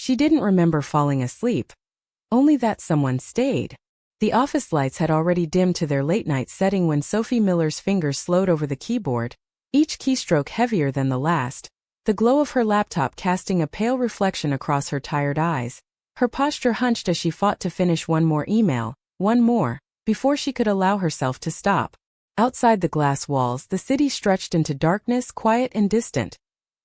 She didn't remember falling asleep, only that someone stayed. The office lights had already dimmed to their late-night setting when Sophie Miller's fingers slowed over the keyboard, each keystroke heavier than the last, the glow of her laptop casting a pale reflection across her tired eyes. Her posture hunched as she fought to finish one more email, one more, before she could allow herself to stop. Outside the glass walls, the city stretched into darkness, quiet and distant.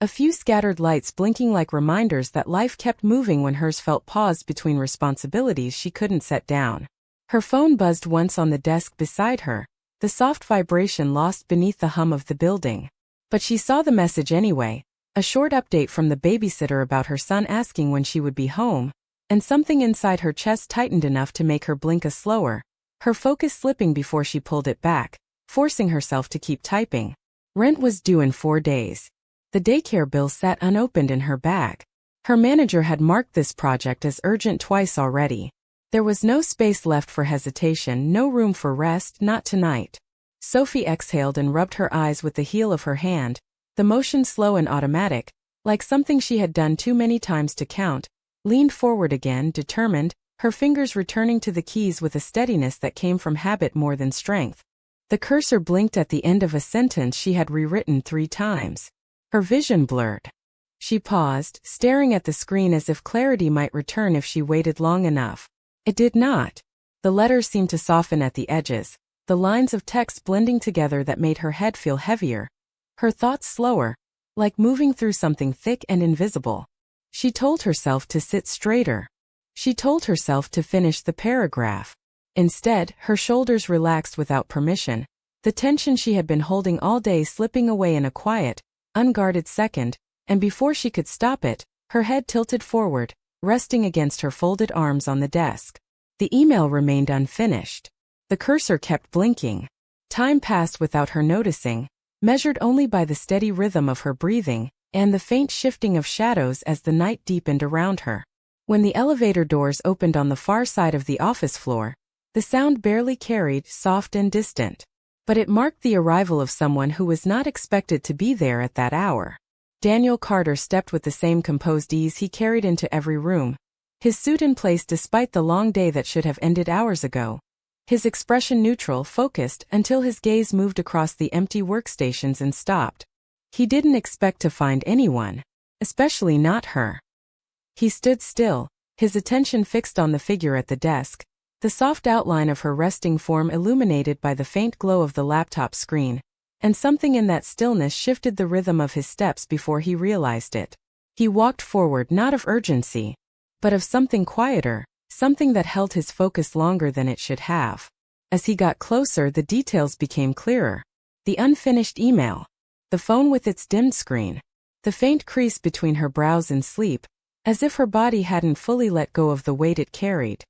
A few scattered lights blinking like reminders that life kept moving when hers felt paused between responsibilities she couldn't set down. Her phone buzzed once on the desk beside her, the soft vibration lost beneath the hum of the building. But she saw the message anyway, a short update from the babysitter about her son asking when she would be home, and something inside her chest tightened enough to make her blink a slower, her focus slipping before she pulled it back, forcing herself to keep typing. Rent was due in 4 days. The daycare bill sat unopened in her bag. Her manager had marked this project as urgent twice already. There was no space left for hesitation, no room for rest, not tonight. Sophie exhaled and rubbed her eyes with the heel of her hand, the motion slow and automatic, like something she had done too many times to count, leaned forward again, determined, her fingers returning to the keys with a steadiness that came from habit more than strength. The cursor blinked at the end of a sentence she had rewritten 3 times. Her vision blurred. She paused, staring at the screen as if clarity might return if she waited long enough. It did not. The letters seemed to soften at the edges, the lines of text blending together that made her head feel heavier, her thoughts slower, like moving through something thick and invisible. She told herself to sit straighter. She told herself to finish the paragraph. Instead, her shoulders relaxed without permission, the tension she had been holding all day slipping away in a quiet, unguarded second, and before she could stop it, her head tilted forward, resting against her folded arms on the desk. The email remained unfinished. The cursor kept blinking. Time passed without her noticing, measured only by the steady rhythm of her breathing, and the faint shifting of shadows as the night deepened around her. When the elevator doors opened on the far side of the office floor, the sound barely carried, soft and distant. But it marked the arrival of someone who was not expected to be there at that hour. Daniel Carter stepped with the same composed ease he carried into every room, his suit in place despite the long day that should have ended hours ago. His expression neutral, focused, until his gaze moved across the empty workstations and stopped. He didn't expect to find anyone, especially not her. He stood still, his attention fixed on the figure at the desk, the soft outline of her resting form illuminated by the faint glow of the laptop screen, and something in that stillness shifted the rhythm of his steps before he realized it. He walked forward not of urgency, but of something quieter, something that held his focus longer than it should have. As he got closer, the details became clearer. The unfinished email, the phone with its dimmed screen, the faint crease between her brows in sleep, as if her body hadn't fully let go of the weight it carried.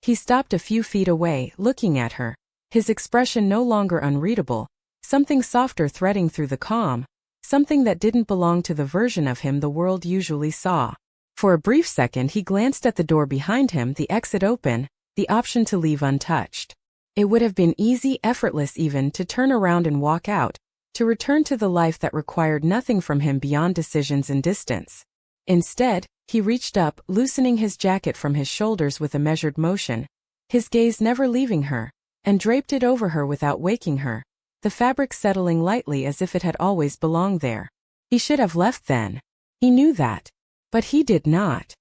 He stopped a few feet away, looking at her, his expression no longer unreadable, something softer threading through the calm, something that didn't belong to the version of him the world usually saw. For a brief second he glanced at the door behind him, the exit open, the option to leave untouched. It would have been easy, effortless even, to turn around and walk out, to return to the life that required nothing from him beyond decisions and distance. Instead, he reached up, loosening his jacket from his shoulders with a measured motion, his gaze never leaving her, and draped it over her without waking her, the fabric settling lightly as if it had always belonged there. He should have left then. He knew that. But he did not.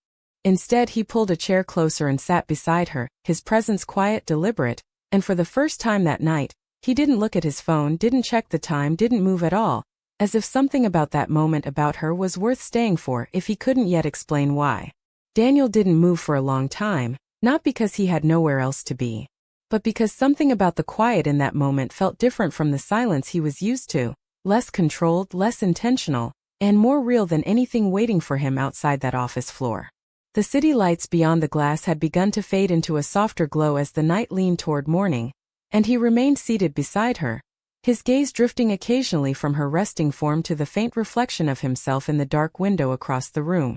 Instead, he pulled a chair closer and sat beside her, his presence quiet, deliberate, and for the first time that night, he didn't look at his phone, didn't check the time, didn't move at all, as if something about that moment about her was worth staying for if he couldn't yet explain why. Daniel didn't move for a long time, not because he had nowhere else to be, but because something about the quiet in that moment felt different from the silence he was used to, less controlled, less intentional, and more real than anything waiting for him outside that office floor. The city lights beyond the glass had begun to fade into a softer glow as the night leaned toward morning, and he remained seated beside her, his gaze drifting occasionally from her resting form to the faint reflection of himself in the dark window across the room.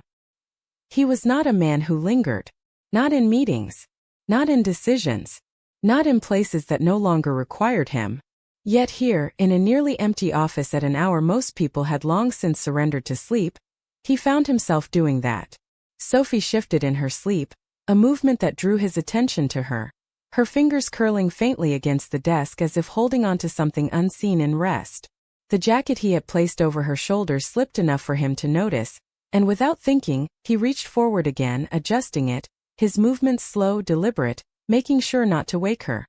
He was not a man who lingered. Not in meetings. Not in decisions. Not in places that no longer required him. Yet here, in a nearly empty office at an hour most people had long since surrendered to sleep, he found himself doing that. Sophie shifted in her sleep, a movement that drew his attention to her. Her fingers curling faintly against the desk as if holding onto something unseen in rest. The jacket he had placed over her shoulders slipped enough for him to notice, and without thinking, he reached forward again, adjusting it, his movements slow, deliberate, making sure not to wake her.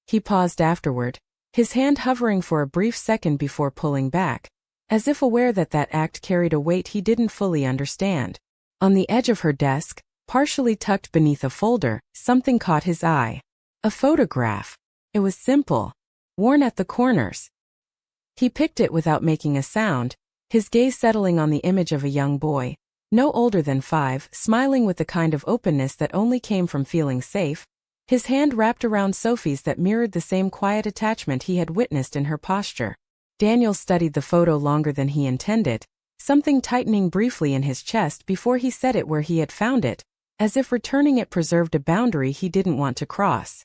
He paused afterward, his hand hovering for a brief second before pulling back, as if aware that that act carried a weight he didn't fully understand. On the edge of her desk, partially tucked beneath a folder, something caught his eye. A photograph. It was simple, worn at the corners. He picked it without making a sound, his gaze settling on the image of a young boy, no older than 5, smiling with the kind of openness that only came from feeling safe, his hand wrapped around Sophie's that mirrored the same quiet attachment he had witnessed in her posture. Daniel studied the photo longer than he intended, something tightening briefly in his chest before he set it where he had found it, as if returning it preserved a boundary he didn't want to cross.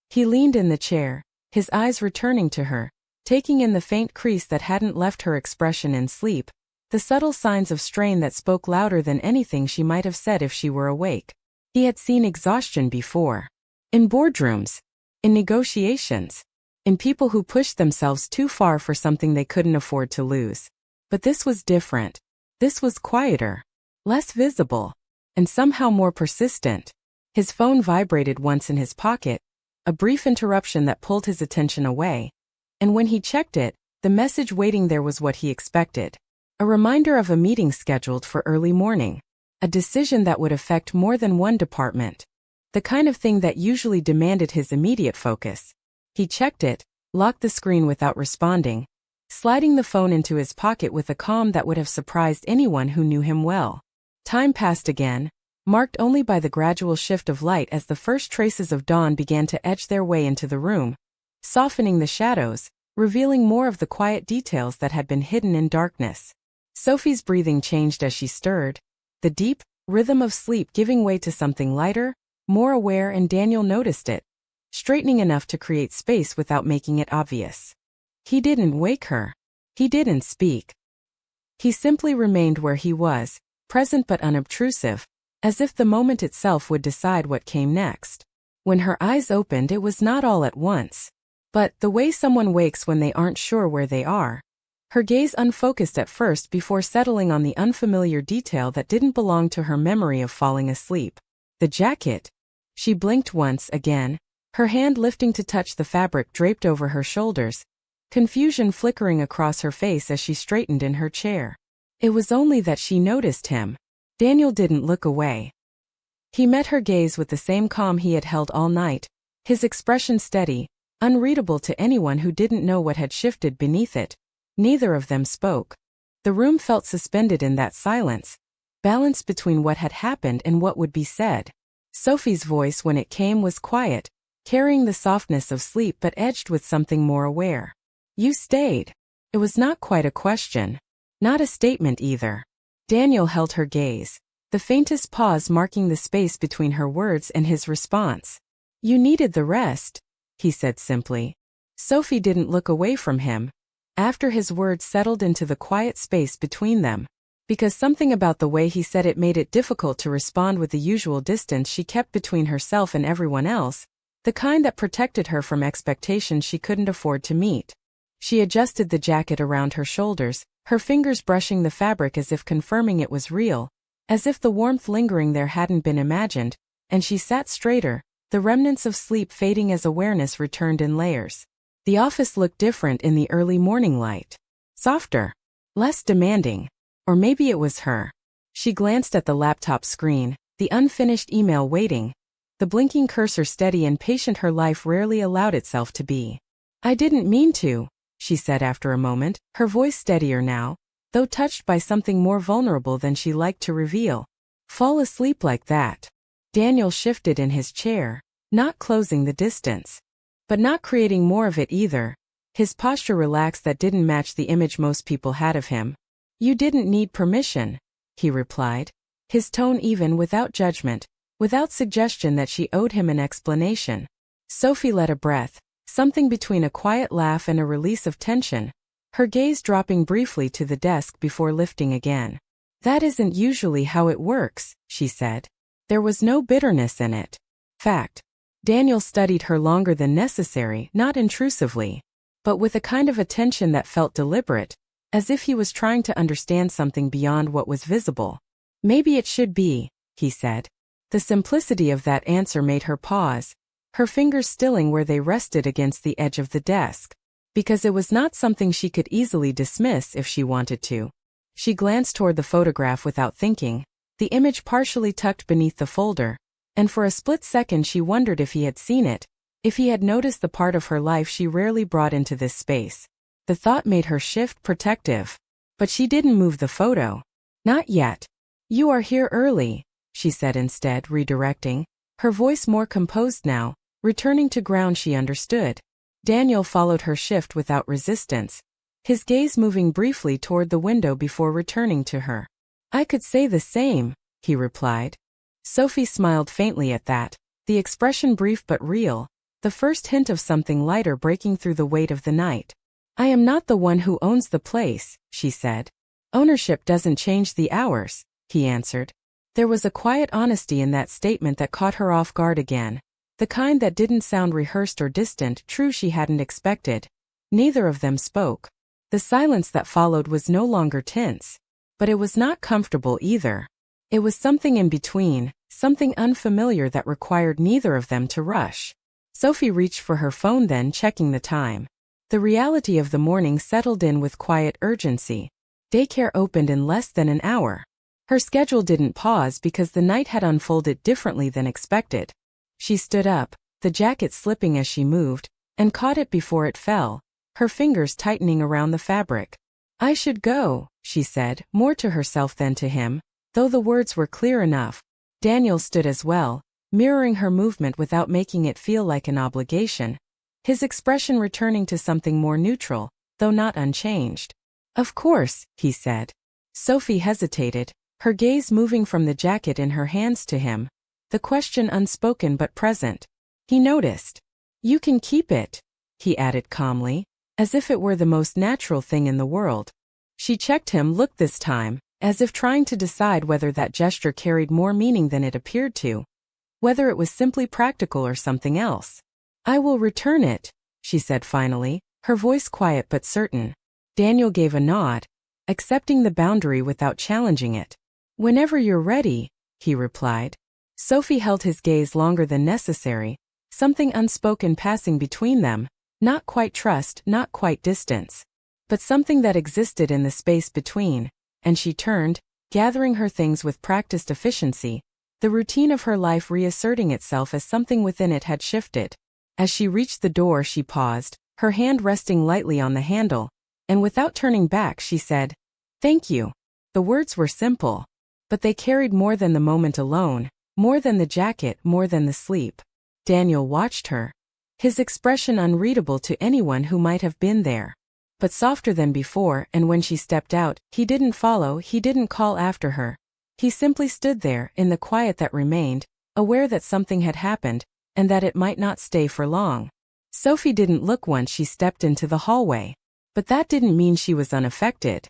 He leaned in the chair, his eyes returning to her, taking in the faint crease that hadn't left her expression in sleep, the subtle signs of strain that spoke louder than anything she might have said if she were awake. He had seen exhaustion before. In boardrooms. In negotiations. In people who pushed themselves too far for something they couldn't afford to lose. But this was different. This was quieter. Less visible. And somehow more persistent. His phone vibrated once in his pocket, a brief interruption that pulled his attention away. And when he checked it, the message waiting there was what he expected. A reminder of a meeting scheduled for early morning. A decision that would affect more than one department. The kind of thing that usually demanded his immediate focus. He checked it, locked the screen without responding, sliding the phone into his pocket with a calm that would have surprised anyone who knew him well. Time passed again, marked only by the gradual shift of light as the first traces of dawn began to edge their way into the room, softening the shadows, revealing more of the quiet details that had been hidden in darkness. Sophie's breathing changed as she stirred, the deep rhythm of sleep giving way to something lighter, more aware, and Daniel noticed it, straightening enough to create space without making it obvious. He didn't wake her. He didn't speak. He simply remained where he was, present but unobtrusive, as if the moment itself would decide what came next. When her eyes opened, it was not all at once, but the way someone wakes when they aren't sure where they are. Her gaze unfocused at first before settling on the unfamiliar detail that didn't belong to her memory of falling asleep. The jacket. She blinked once again, her hand lifting to touch the fabric draped over her shoulders, confusion flickering across her face as she straightened in her chair. It was only that she noticed him. Daniel didn't look away. He met her gaze with the same calm he had held all night, his expression steady, unreadable to anyone who didn't know what had shifted beneath it. Neither of them spoke. The room felt suspended in that silence, balanced between what had happened and what would be said. Sophie's voice when it came was quiet, carrying the softness of sleep but edged with something more aware. "You stayed." It was not quite a question. Not a statement either. Daniel held her gaze, the faintest pause marking the space between her words and his response. "You needed the rest," he said simply. Sophie didn't look away from him, after his words settled into the quiet space between them, because something about the way he said it made it difficult to respond with the usual distance she kept between herself and everyone else, the kind that protected her from expectations she couldn't afford to meet. She adjusted the jacket around her shoulders, her fingers brushing the fabric as if confirming it was real, as if the warmth lingering there hadn't been imagined, and she sat straighter, the remnants of sleep fading as awareness returned in layers. The office looked different in the early morning light. Softer. Less demanding. Or maybe it was her. She glanced at the laptop screen, the unfinished email waiting, the blinking cursor steady and patient her life rarely allowed itself to be. "I didn't mean to," she said after a moment, her voice steadier now, though touched by something more vulnerable than she liked to reveal. "Fall asleep like that." Daniel shifted in his chair, not closing the distance, but not creating more of it either. His posture relaxed that didn't match the image most people had of him. "You didn't need permission," he replied, his tone even without judgment, without suggestion that she owed him an explanation. Sophie let a breath, something between a quiet laugh and a release of tension, her gaze dropping briefly to the desk before lifting again. That isn't usually how it works, she said. There was no bitterness in it. Fact. Daniel studied her longer than necessary, not intrusively, but with a kind of attention that felt deliberate, as if he was trying to understand something beyond what was visible. Maybe it should be, he said. The simplicity of that answer made her pause, her fingers stilling where they rested against the edge of the desk, because it was not something she could easily dismiss if she wanted to. She glanced toward the photograph without thinking, the image partially tucked beneath the folder, and for a split second she wondered if he had seen it, if he had noticed the part of her life she rarely brought into this space. The thought made her shift protective. But she didn't move the photo. Not yet. You are here early, she said instead, redirecting, her voice more composed now, returning to ground she understood. Daniel followed her shift without resistance, his gaze moving briefly toward the window before returning to her. I could say the same, he replied. Sophie smiled faintly at that, the expression brief but real, the first hint of something lighter breaking through the weight of the night. I am not the one who owns the place, she said. Ownership doesn't change the hours, he answered. There was a quiet honesty in that statement that caught her off guard again, the kind that didn't sound rehearsed or distant, true she hadn't expected. Neither of them spoke. The silence that followed was no longer tense, but it was not comfortable either. It was something in between, something unfamiliar that required neither of them to rush. Sophie reached for her phone then, checking the time. The reality of the morning settled in with quiet urgency. Daycare opened in less than an hour. Her schedule didn't pause because the night had unfolded differently than expected. She stood up, the jacket slipping as she moved, and caught it before it fell, her fingers tightening around the fabric. I should go, she said, more to herself than to him, though the words were clear enough. Daniel stood as well, mirroring her movement without making it feel like an obligation, his expression returning to something more neutral, though not unchanged. Of course, he said. Sophie hesitated, her gaze moving from the jacket in her hands to him, the question unspoken but present. He noticed. You can keep it, he added calmly, as if it were the most natural thing in the world. She checked him, looked this time, as if trying to decide whether that gesture carried more meaning than it appeared to, whether it was simply practical or something else. I will return it, she said finally, her voice quiet but certain. Daniel gave a nod, accepting the boundary without challenging it. Whenever you're ready, he replied. Sophie held his gaze longer than necessary, something unspoken passing between them, not quite trust, not quite distance, but something that existed in the space between, and she turned, gathering her things with practiced efficiency, the routine of her life reasserting itself as something within it had shifted. As she reached the door she paused, her hand resting lightly on the handle, and without turning back she said, Thank you. The words were simple, but they carried more than the moment alone, more than the jacket, more than the sleep. Daniel watched her, his expression unreadable to anyone who might have been there, but softer than before, and when she stepped out, he didn't follow, he didn't call after her. He simply stood there, in the quiet that remained, aware that something had happened, and that it might not stay for long. Sophie didn't look once she stepped into the hallway, but that didn't mean she was unaffected.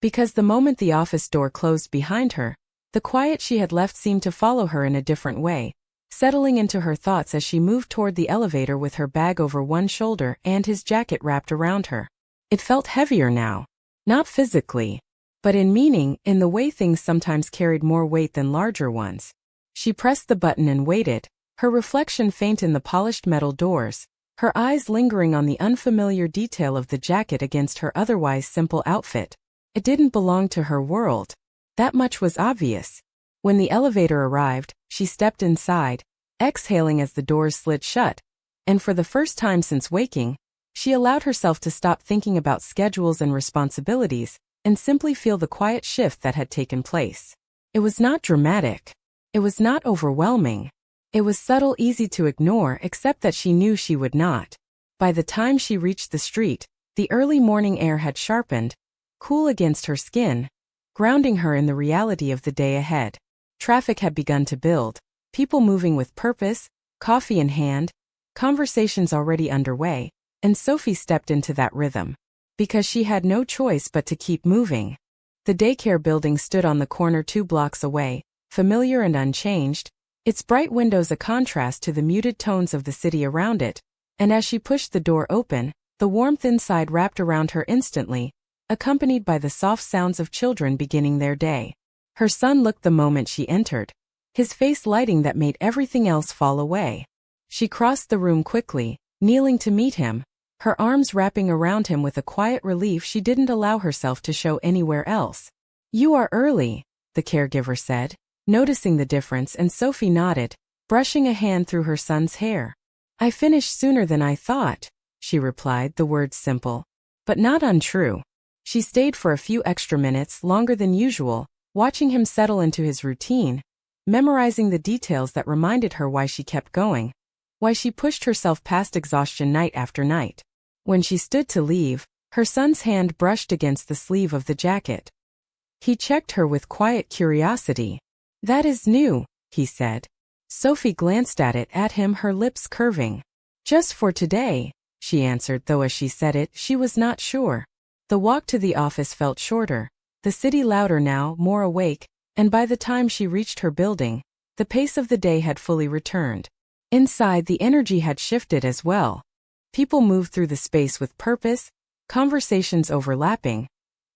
Because the moment the office door closed behind her, the quiet she had left seemed to follow her in a different way, settling into her thoughts as she moved toward the elevator with her bag over one shoulder and his jacket wrapped around her. It felt heavier now. Not physically, but in meaning, in the way things sometimes carried more weight than larger ones. She pressed the button and waited, her reflection faint in the polished metal doors, her eyes lingering on the unfamiliar detail of the jacket against her otherwise simple outfit. It didn't belong to her world. That much was obvious. When the elevator arrived, she stepped inside, exhaling as the doors slid shut, and for the first time since waking, she allowed herself to stop thinking about schedules and responsibilities, and simply feel the quiet shift that had taken place. It was not dramatic. It was not overwhelming. It was subtle, easy to ignore, except that she knew she would not. By the time she reached the street, the early morning air had sharpened, cool against her skin, grounding her in the reality of the day ahead. Traffic had begun to build, people moving with purpose, coffee in hand, conversations already underway, and Sophie stepped into that rhythm. Because she had no choice but to keep moving. The daycare building stood on the corner 2 blocks away, familiar and unchanged, its bright windows a contrast to the muted tones of the city around it, and as she pushed the door open, the warmth inside wrapped around her instantly, accompanied by the soft sounds of children beginning their day. Her son looked the moment she entered, his face lighting that made everything else fall away. She crossed the room quickly, kneeling to meet him, her arms wrapping around him with a quiet relief she didn't allow herself to show anywhere else. "You are early," the caregiver said, noticing the difference, and Sophie nodded, brushing a hand through her son's hair. "I finished sooner than I thought," she replied, the words simple, but not untrue. She stayed for a few extra minutes, longer than usual, watching him settle into his routine, memorizing the details that reminded her why she kept going, why she pushed herself past exhaustion night after night. When she stood to leave, her son's hand brushed against the sleeve of the jacket. He checked her with quiet curiosity. "That is new," he said. Sophie glanced at him, her lips curving. "Just for today," she answered, though as she said it, she was not sure. The walk to the office felt shorter, the city louder now, more awake, and by the time she reached her building, the pace of the day had fully returned. Inside, the energy had shifted as well. People moved through the space with purpose, conversations overlapping,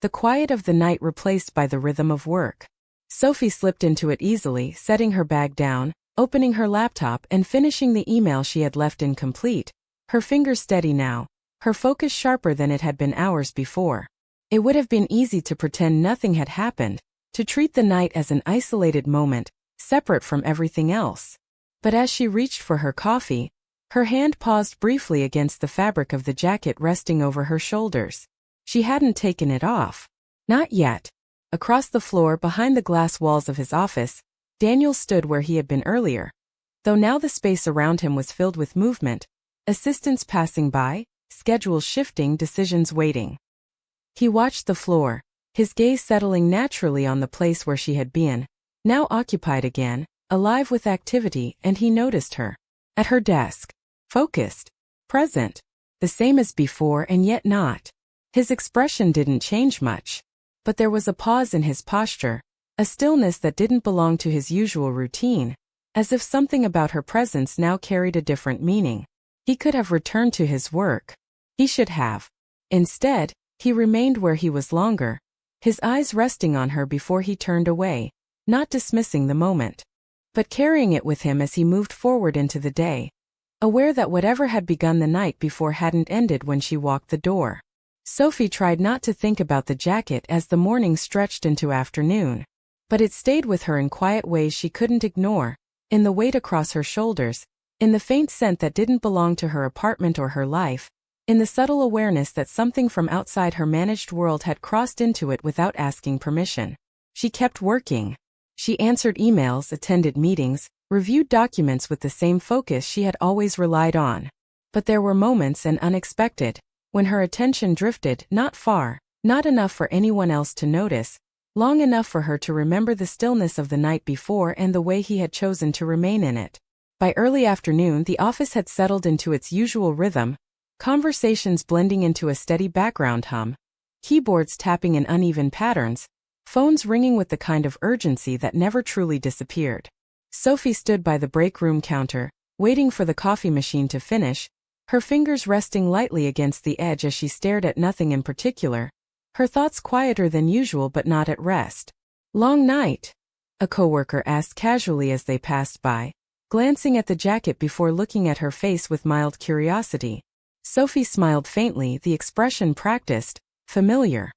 the quiet of the night replaced by the rhythm of work. Sophie slipped into it easily, setting her bag down, opening her laptop and finishing the email she had left incomplete, her fingers steady now, her focus sharper than it had been hours before. It would have been easy to pretend nothing had happened, to treat the night as an isolated moment, separate from everything else. But as she reached for her coffee, her hand paused briefly against the fabric of the jacket resting over her shoulders. She hadn't taken it off. Not yet. Across the floor, behind the glass walls of his office, Daniel stood where he had been earlier. Though now the space around him was filled with movement, assistants passing by, schedules shifting, decisions waiting. He watched the floor, his gaze settling naturally on the place where she had been, now occupied again, alive with activity, and he noticed her. At her desk. Focused. Present. The same as before and yet not. His expression didn't change much. But there was a pause in his posture, a stillness that didn't belong to his usual routine, as if something about her presence now carried a different meaning. He could have returned to his work. He should have. Instead, he remained where he was longer, his eyes resting on her before he turned away, not dismissing the moment, but carrying it with him as he moved forward into the day, aware that whatever had begun the night before hadn't ended when she walked the door. Sophie tried not to think about the jacket as the morning stretched into afternoon, but it stayed with her in quiet ways she couldn't ignore, in the weight across her shoulders, in the faint scent that didn't belong to her apartment or her life, in the subtle awareness that something from outside her managed world had crossed into it without asking permission. She kept working. She answered emails, attended meetings, reviewed documents with the same focus she had always relied on. But there were moments, and unexpected, when her attention drifted not far, not enough for anyone else to notice, long enough for her to remember the stillness of the night before and the way he had chosen to remain in it. By early afternoon, the office had settled into its usual rhythm, conversations blending into a steady background hum, keyboards tapping in uneven patterns, phones ringing with the kind of urgency that never truly disappeared. Sophie stood by the break room counter, waiting for the coffee machine to finish, her fingers resting lightly against the edge as she stared at nothing in particular, her thoughts quieter than usual but not at rest. "Long night?" a coworker asked casually as they passed by, glancing at the jacket before looking at her face with mild curiosity. Sophie smiled faintly, the expression practiced, familiar.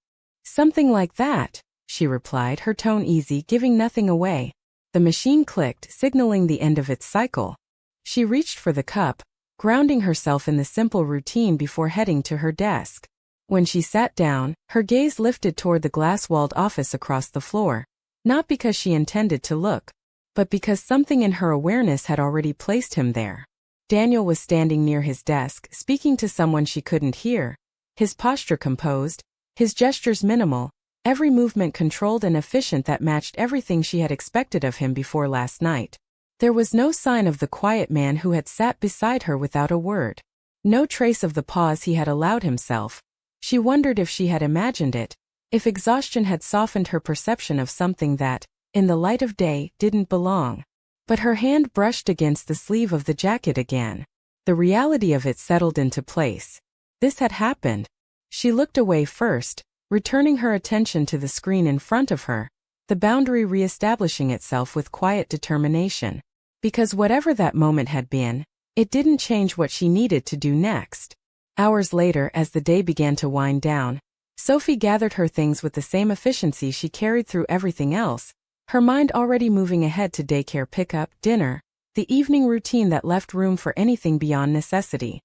"Something like that," she replied, her tone easy, giving nothing away. The machine clicked, signaling the end of its cycle. She reached for the cup, grounding herself in the simple routine before heading to her desk. When she sat down, her gaze lifted toward the glass-walled office across the floor, not because she intended to look, but because something in her awareness had already placed him there. Daniel was standing near his desk, speaking to someone she couldn't hear, his posture composed, his gestures minimal, every movement controlled and efficient that matched everything she had expected of him before last night. There was no sign of the quiet man who had sat beside her without a word. No trace of the pause he had allowed himself. She wondered if she had imagined it, If exhaustion had softened her perception of something that, in the light of day, didn't belong. But her hand brushed against the sleeve of the jacket again. The reality of it settled into place. This had happened. She looked away first, returning her attention to the screen in front of her, the boundary re-establishing itself with quiet determination. Because whatever that moment had been, it didn't change what she needed to do next. Hours later, as the day began to wind down, Sophie gathered her things with the same efficiency she carried through everything else, her mind already moving ahead to daycare pickup, dinner, the evening routine that left room for anything beyond necessity.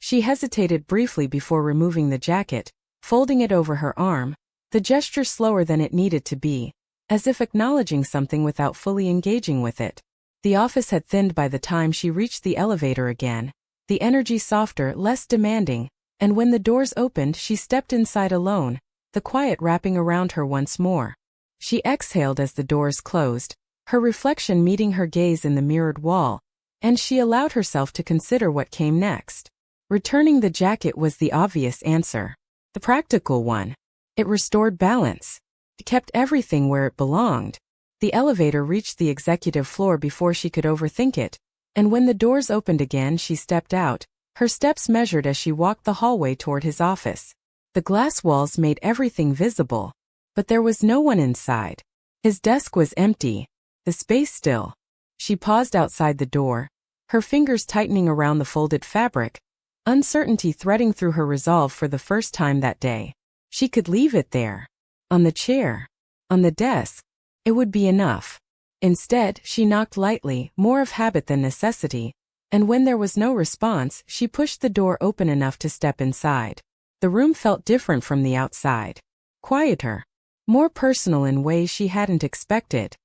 She hesitated briefly before removing the jacket, folding it over her arm, the gesture slower than it needed to be, as if acknowledging something without fully engaging with it. The office had thinned by the time she reached the elevator again, the energy softer, less demanding, and when the doors opened she stepped inside alone, the quiet wrapping around her once more. She exhaled as the doors closed, her reflection meeting her gaze in the mirrored wall, and she allowed herself to consider what came next. Returning the jacket was the obvious answer. The practical one. It restored balance. It kept everything where it belonged. The elevator reached the executive floor before she could overthink it, and when the doors opened again she stepped out, her steps measured as she walked the hallway toward his office. The glass walls made everything visible, but there was no one inside. His desk was empty, the space still. She paused outside the door, her fingers tightening around the folded fabric, uncertainty threading through her resolve for the first time that day. She could leave it there. On the chair. On the desk. It would be enough. Instead, she knocked lightly, more of habit than necessity, and when there was no response, she pushed the door open enough to step inside. The room felt different from the outside. Quieter. More personal in ways she hadn't expected.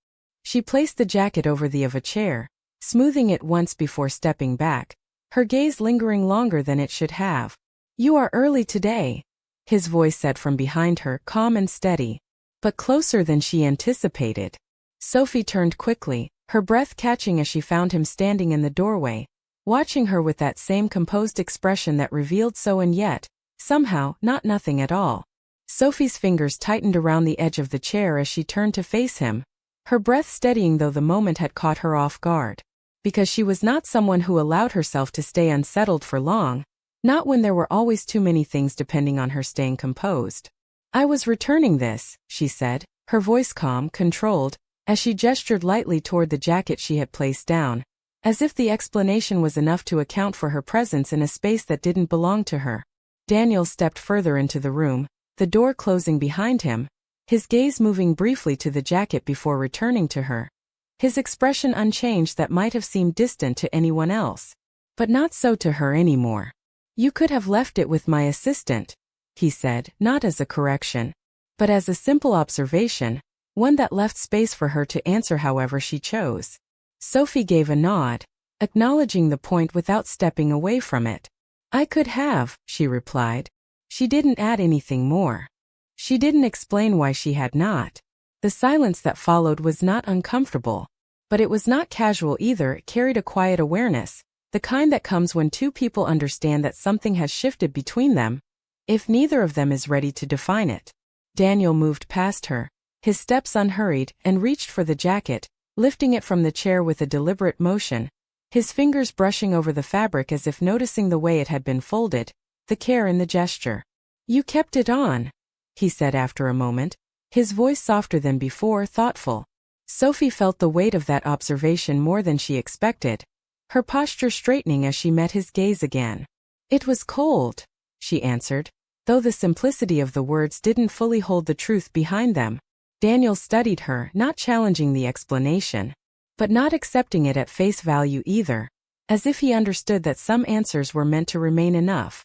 She placed the jacket over the of a chair, smoothing it once before stepping back, her gaze lingering longer than it should have. "You are early today," his voice said from behind her, calm and steady, but closer than she anticipated. Sophie turned quickly, her breath catching as she found him standing in the doorway, watching her with that same composed expression that revealed so and yet, somehow, not nothing at all. Sophie's fingers tightened around the edge of the chair as she turned to face him, her breath steadying though the moment had caught her off guard. Because she was not someone who allowed herself to stay unsettled for long, not when there were always too many things depending on her staying composed. "I was returning this," she said, her voice calm, controlled, as she gestured lightly toward the jacket she had placed down, as if the explanation was enough to account for her presence in a space that didn't belong to her. Daniel stepped further into the room, the door closing behind him, his gaze moving briefly to the jacket before returning to her. His expression unchanged that might have seemed distant to anyone else. But not so to her anymore. "You could have left it with my assistant," he said, not as a correction, but as a simple observation, one that left space for her to answer however she chose. Sophie gave a nod, acknowledging the point without stepping away from it. "I could have," she replied. She didn't add anything more. She didn't explain why she had not. The silence that followed was not uncomfortable, but it was not casual either. It carried a quiet awareness, the kind that comes when two people understand that something has shifted between them, if neither of them is ready to define it. Daniel moved past her, his steps unhurried, and reached for the jacket, lifting it from the chair with a deliberate motion, his fingers brushing over the fabric as if noticing the way it had been folded, the care in the gesture. "You kept it on," he said after a moment, his voice softer than before, thoughtful. Sophie felt the weight of that observation more than she expected, her posture straightening as she met his gaze again. "It was cold," she answered, though the simplicity of the words didn't fully hold the truth behind them. Daniel studied her, not challenging the explanation, but not accepting it at face value either, as if he understood that some answers were meant to remain enough.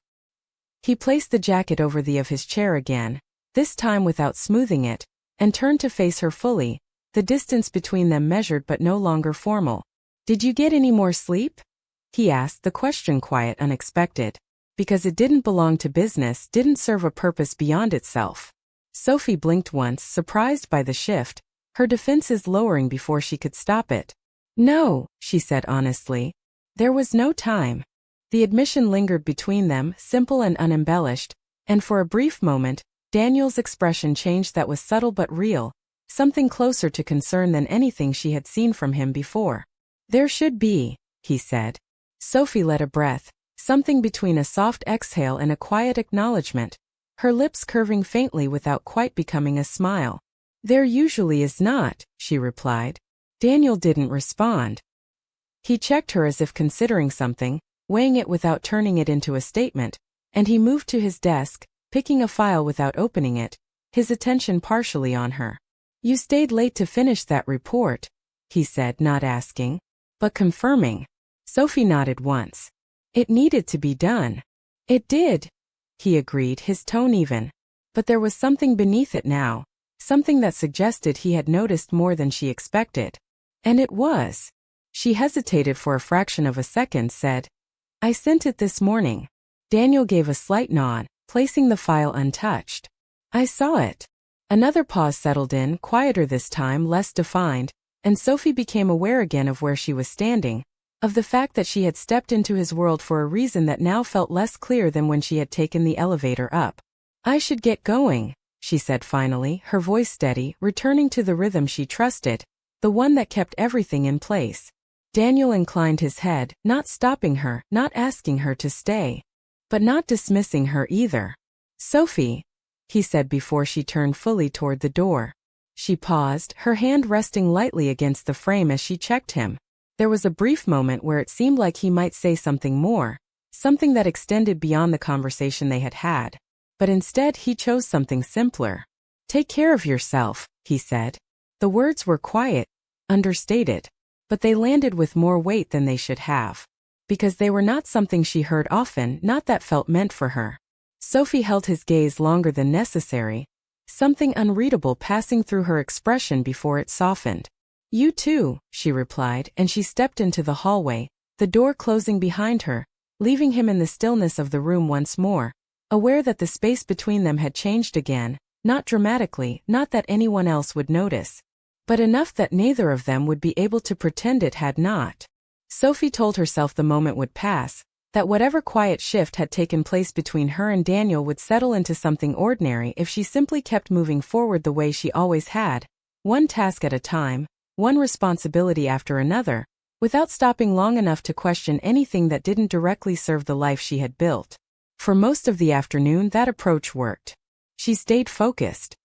He placed the jacket over the of his chair again, this time without smoothing it, and turned to face her fully, the distance between them measured but no longer formal. "Did you get any more sleep?" he asked, the question quiet, unexpected. Because it didn't belong to business, didn't serve a purpose beyond itself. Sophie blinked once, surprised by the shift, her defenses lowering before she could stop it. "No," she said honestly. There was no time. The admission lingered between them, simple and unembellished, and for a brief moment, Daniel's expression changed. That was subtle but real, something closer to concern than anything she had seen from him before. There should be, he said. Sophie let a breath, something between a soft exhale and a quiet acknowledgement, her lips curving faintly without quite becoming a smile. There usually is not, she replied. Daniel didn't respond. He checked her as if considering something, weighing it without turning it into a statement, and he moved to his desk, picking a file without opening it, his attention partially on her. You stayed late to finish that report, he said, not asking, but confirming. Sophie nodded once. It needed to be done. It did, he agreed, his tone even. But there was something beneath it now, something that suggested he had noticed more than she expected. And it was. She hesitated for a fraction of a second, said, I sent it this morning. Daniel gave a slight nod, placing the file untouched. I saw it. Another pause settled in, quieter this time, less defined, and Sophie became aware again of where she was standing, of the fact that she had stepped into his world for a reason that now felt less clear than when she had taken the elevator up. I should get going, she said finally, her voice steady, returning to the rhythm she trusted, the one that kept everything in place. Daniel inclined his head, not stopping her, not asking her to stay, but not dismissing her either. Sophie, he said before she turned fully toward the door. She paused, her hand resting lightly against the frame as she checked him. There was a brief moment where it seemed like he might say something more, something that extended beyond the conversation they had had. But instead he chose something simpler. Take care of yourself, he said. The words were quiet, understated, but they landed with more weight than they should have. Because they were not something she heard often, not that felt meant for her. Sophie held his gaze longer than necessary, something unreadable passing through her expression before it softened. You too, she replied, and she stepped into the hallway, the door closing behind her, leaving him in the stillness of the room once more, aware that the space between them had changed again, not dramatically, not that anyone else would notice, but enough that neither of them would be able to pretend it had not. Sophie told herself the moment would pass, that whatever quiet shift had taken place between her and Daniel would settle into something ordinary if she simply kept moving forward the way she always had, one task at a time, one responsibility after another, without stopping long enough to question anything that didn't directly serve the life she had built. For most of the afternoon that approach worked. She stayed focused.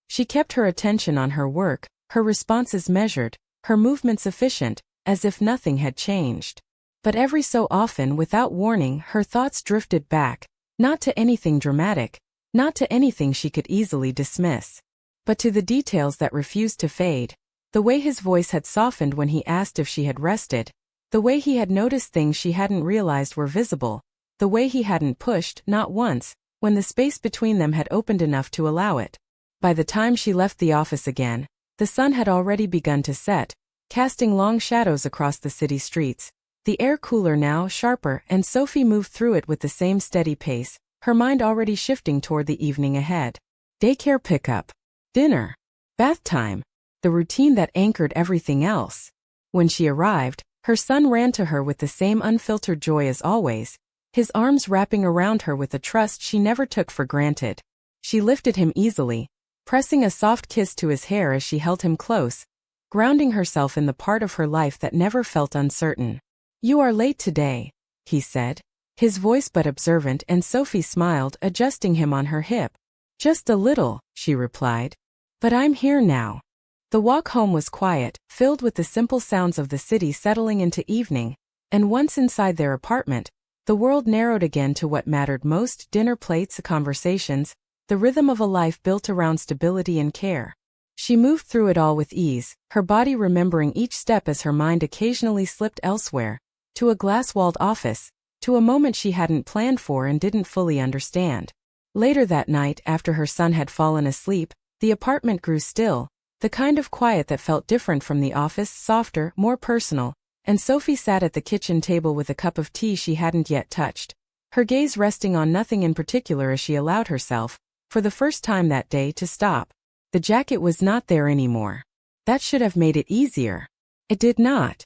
She kept her attention on her work, her responses measured, her movements efficient, as if nothing had changed. But every so often, without warning, her thoughts drifted back, not to anything dramatic, not to anything she could easily dismiss, but to the details that refused to fade. The way his voice had softened when he asked if she had rested, the way he had noticed things she hadn't realized were visible, the way he hadn't pushed, not once, when the space between them had opened enough to allow it. By the time she left the office again, the sun had already begun to set, casting long shadows across the city streets. The air cooler now, sharper, and Sophie moved through it with the same steady pace, her mind already shifting toward the evening ahead. Daycare pickup, dinner, bath time, the routine that anchored everything else. When she arrived, her son ran to her with the same unfiltered joy as always, his arms wrapping around her with a trust she never took for granted. She lifted him easily, pressing a soft kiss to his hair as she held him close, grounding herself in the part of her life that never felt uncertain. You are late today, he said, his voice but observant, and Sophie smiled, adjusting him on her hip. Just a little, she replied. But I'm here now. The walk home was quiet, filled with the simple sounds of the city settling into evening, and once inside their apartment, the world narrowed again to what mattered most: dinner plates, conversations, the rhythm of a life built around stability and care. She moved through it all with ease, her body remembering each step as her mind occasionally slipped elsewhere, to a glass-walled office, to a moment she hadn't planned for and didn't fully understand. Later that night, after her son had fallen asleep, the apartment grew still, the kind of quiet that felt different from the office, softer, more personal, and Sophie sat at the kitchen table with a cup of tea she hadn't yet touched, her gaze resting on nothing in particular as she allowed herself, for the first time that day, to stop. The jacket was not there anymore. That should have made it easier. It did not.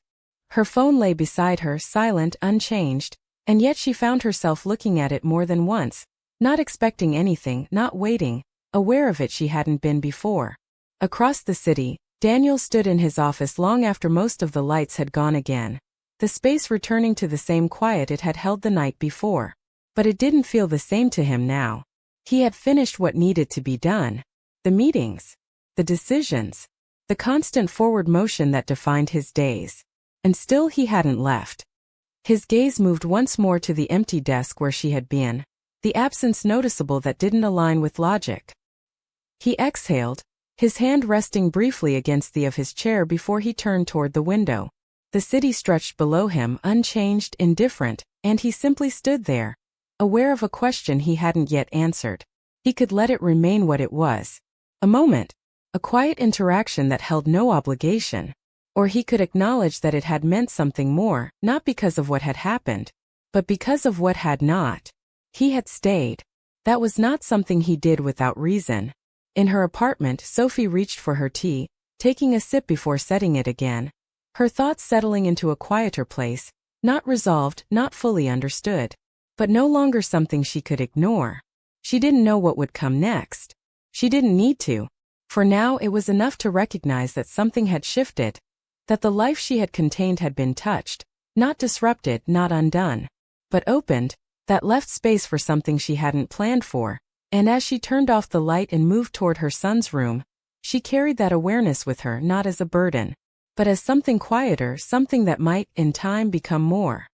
Her phone lay beside her, silent, unchanged, and yet she found herself looking at it more than once, not expecting anything, not waiting, aware of it she hadn't been before. Across the city, Daniel stood in his office long after most of the lights had gone again, the space returning to the same quiet it had held the night before. But it didn't feel the same to him now. He had finished what needed to be done. The meetings, the decisions, the constant forward motion that defined his days. And still he hadn't left. His gaze moved once more to the empty desk where she had been, the absence noticeable that didn't align with logic. He exhaled, his hand resting briefly against the of his chair before he turned toward the window. The city stretched below him, unchanged, indifferent, and he simply stood there, aware of a question he hadn't yet answered. He could let it remain what it was. A moment, a quiet interaction that held no obligation. Or he could acknowledge that it had meant something more, not because of what had happened, but because of what had not. He had stayed. That was not something he did without reason. In her apartment, Sophie reached for her tea, taking a sip before setting it again, her thoughts settling into a quieter place, not resolved, not fully understood, but no longer something she could ignore. She didn't know what would come next. She didn't need to. For now it was enough to recognize that something had shifted, that the life she had contained had been touched, not disrupted, not undone, but opened, that left space for something she hadn't planned for. And as she turned off the light and moved toward her son's room, she carried that awareness with her, not as a burden, but as something quieter, something that might, in time, become more.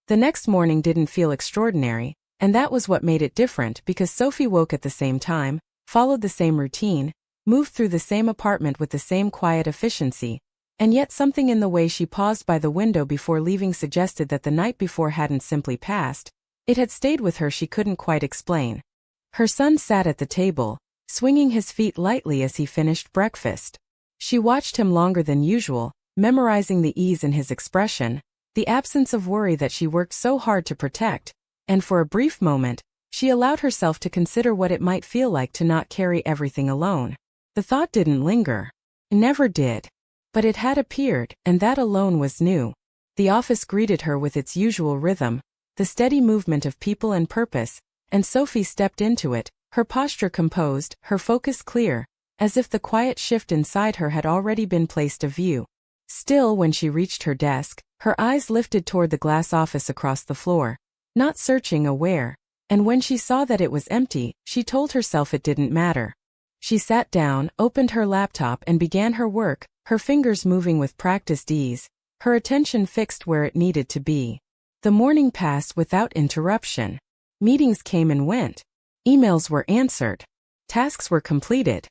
The next morning didn't feel extraordinary, and that was what made it different, because Sophie woke at the same time, followed the same routine, moved through the same apartment with the same quiet efficiency. And yet something in the way she paused by the window before leaving suggested that the night before hadn't simply passed, it had stayed with her she couldn't quite explain. Her son sat at the table, swinging his feet lightly as he finished breakfast. She watched him longer than usual, memorizing the ease in his expression, the absence of worry that she worked so hard to protect, and for a brief moment, she allowed herself to consider what it might feel like to not carry everything alone. The thought didn't linger. It never did. But it had appeared, and that alone was new. The office greeted her with its usual rhythm, the steady movement of people and purpose, and Sophie stepped into it, her posture composed, her focus clear, as if the quiet shift inside her had already been placed to view. Still, when she reached her desk, her eyes lifted toward the glass office across the floor, not searching, aware, and when she saw that it was empty, she told herself it didn't matter. She sat down, opened her laptop and began her work, her fingers moving with practiced ease, her attention fixed where it needed to be. The morning passed without interruption. Meetings came and went. Emails were answered. Tasks were completed.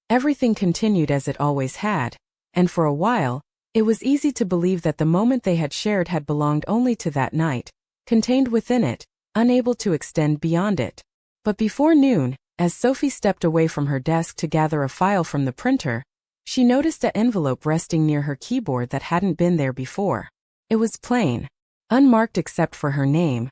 Everything continued as it always had, and for a while, it was easy to believe that the moment they had shared had belonged only to that night, contained within it, unable to extend beyond it. But before noon, as Sophie stepped away from her desk to gather a file from the printer, she noticed an envelope resting near her keyboard that hadn't been there before. It was plain, unmarked except for her name,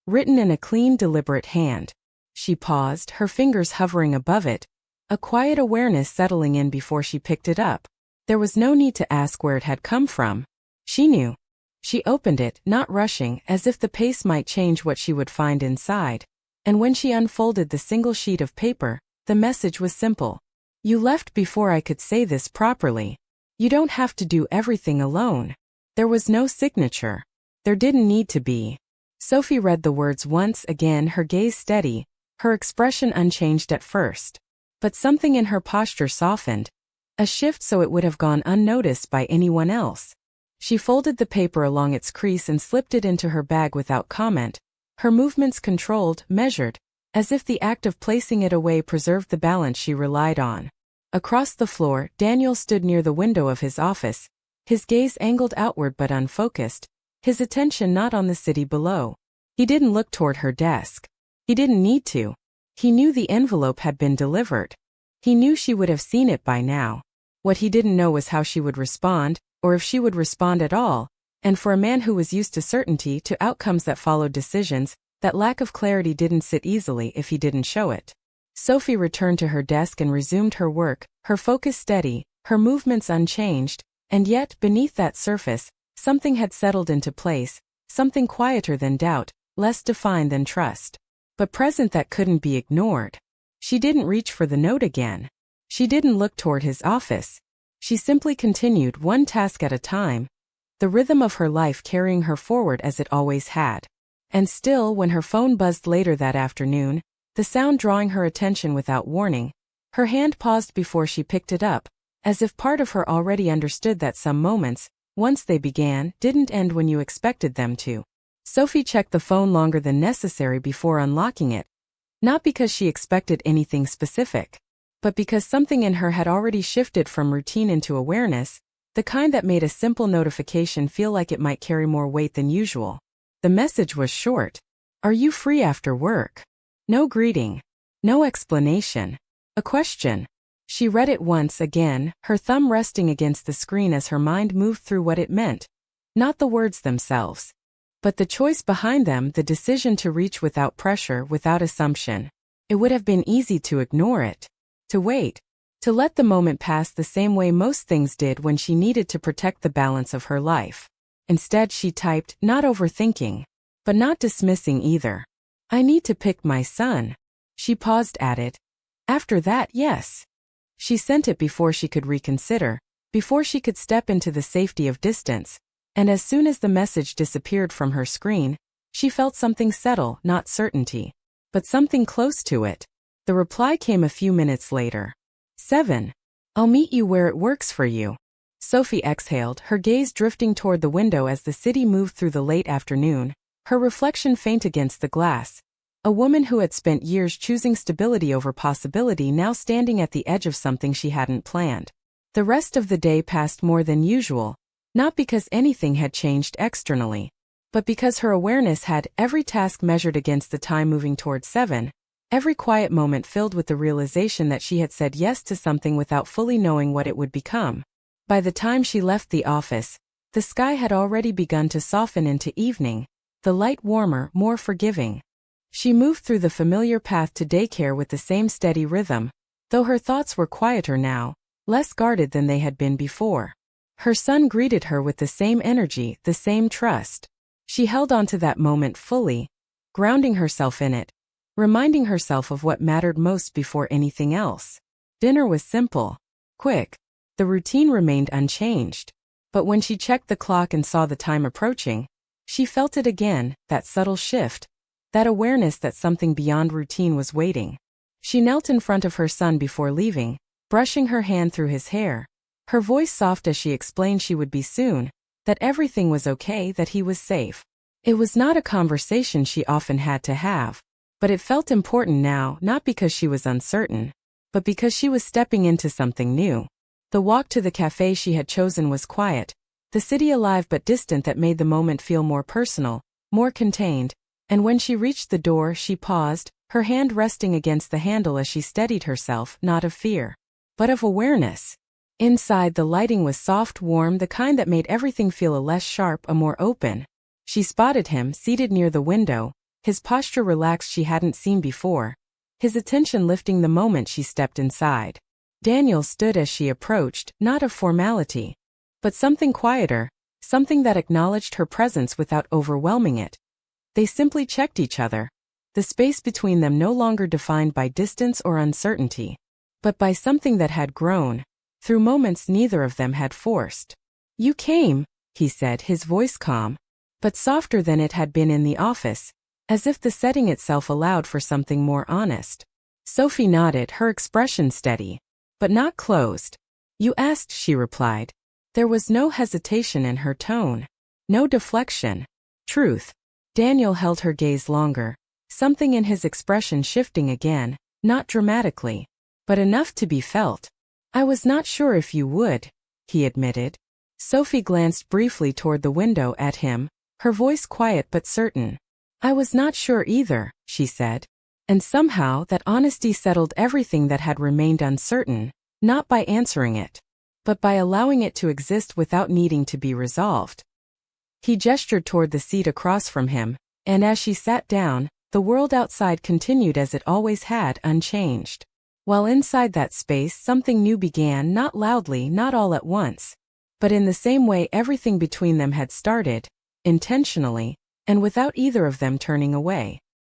written in a clean, deliberate hand. She paused, her fingers hovering above it, a quiet awareness settling in before she picked it up. There was no need to ask where it had come from. She knew. She opened it, not rushing, as if the pace might change what she would find inside. And when she unfolded the single sheet of paper, the message was simple. You left before I could say this properly. You don't have to do everything alone. There was no signature. There didn't need to be. Sophie read the words once again, her gaze steady, her expression unchanged at first. But something in her posture softened. A shift so it would have gone unnoticed by anyone else. She folded the paper along its crease and slipped it into her bag without comment, her movements controlled, measured, as if the act of placing it away preserved the balance she relied on. Across the floor, Daniel stood near the window of his office, his gaze angled outward but unfocused, his attention not on the city below. He didn't look toward her desk. He didn't need to. He knew the envelope had been delivered. He knew she would have seen it by now. What he didn't know was how she would respond, or if she would respond at all, and for a man who was used to certainty, to outcomes that followed decisions, that lack of clarity didn't sit easily if he didn't show it. Sophie returned to her desk and resumed her work, her focus steady, her movements unchanged, and yet, beneath that surface, something had settled into place, something quieter than doubt, less defined than trust, but present that couldn't be ignored. She didn't reach for the note again. She didn't look toward his office. She simply continued one task at a time, the rhythm of her life carrying her forward as it always had. And still, when her phone buzzed later that afternoon, the sound drawing her attention without warning, her hand paused before she picked it up, as if part of her already understood that some moments, once they began, didn't end when you expected them to. Sophie checked the phone longer than necessary before unlocking it, not because she expected anything specific, but because something in her had already shifted from routine into awareness, the kind that made a simple notification feel like it might carry more weight than usual. The message was short. Are you free after work? No greeting. No explanation. A question. She read it once again, her thumb resting against the screen as her mind moved through what it meant. Not the words themselves, but the choice behind them, the decision to reach without pressure, without assumption. It would have been easy to ignore it, to wait, to let the moment pass the same way most things did when she needed to protect the balance of her life. Instead, she typed, not overthinking, but not dismissing either. I need to pick my son. She paused at it. After that, yes. She sent it before she could reconsider, before she could step into the safety of distance, and as soon as the message disappeared from her screen, she felt something settle, not certainty, but something close to it. The reply came a few minutes later. 7. I'll meet you where it works for you. Sophie exhaled, her gaze drifting toward the window as the city moved through the late afternoon, her reflection faint against the glass. A woman who had spent years choosing stability over possibility now standing at the edge of something she hadn't planned. The rest of the day passed more than usual, not because anything had changed externally, but because her awareness had every task measured against the time moving toward 7, every quiet moment filled with the realization that she had said yes to something without fully knowing what it would become. By the time she left the office, the sky had already begun to soften into evening, the light warmer, more forgiving. She moved through the familiar path to daycare with the same steady rhythm, though her thoughts were quieter now, less guarded than they had been before. Her son greeted her with the same energy, the same trust. She held on to that moment fully, grounding herself in it, reminding herself of what mattered most before anything else. Dinner was simple, quick. The routine remained unchanged. But when she checked the clock and saw the time approaching, she felt it again, that subtle shift, that awareness that something beyond routine was waiting. She knelt in front of her son before leaving, brushing her hand through his hair, her voice soft as she explained she would be soon, that everything was okay, that he was safe. It was not a conversation she often had to have, but it felt important now, not because she was uncertain, but because she was stepping into something new. The walk to the cafe she had chosen was quiet, the city alive but distant, that made the moment feel more personal, more contained, and when she reached the door she paused, her hand resting against the handle as she steadied herself, not of fear, but of awareness. Inside, the lighting was soft, warm, the kind that made everything feel a less sharp, a more open. She spotted him, seated near the window, his posture relaxed she hadn't seen before, his attention lifting the moment she stepped inside. Daniel stood as she approached, not of formality, but something quieter, something that acknowledged her presence without overwhelming it. They simply checked each other, the space between them no longer defined by distance or uncertainty, but by something that had grown, through moments neither of them had forced. You came, he said, his voice calm, but softer than it had been in the office, as if the setting itself allowed for something more honest. Sophie nodded, her expression steady, but not closed. You asked, she replied. There was no hesitation in her tone, no deflection. Truth. Daniel held her gaze longer, something in his expression shifting again, not dramatically, but enough to be felt. I was not sure if you would, he admitted. Sophie glanced briefly toward the window at him, her voice quiet but certain. I was not sure either, she said. And somehow that honesty settled everything that had remained uncertain, not by answering it, but by allowing it to exist without needing to be resolved. He gestured toward the seat across from him, and as she sat down, the world outside continued as it always had, unchanged. While inside that space something new began, not loudly, not all at once, but in the same way everything between them had started, intentionally, and without either of them turning away.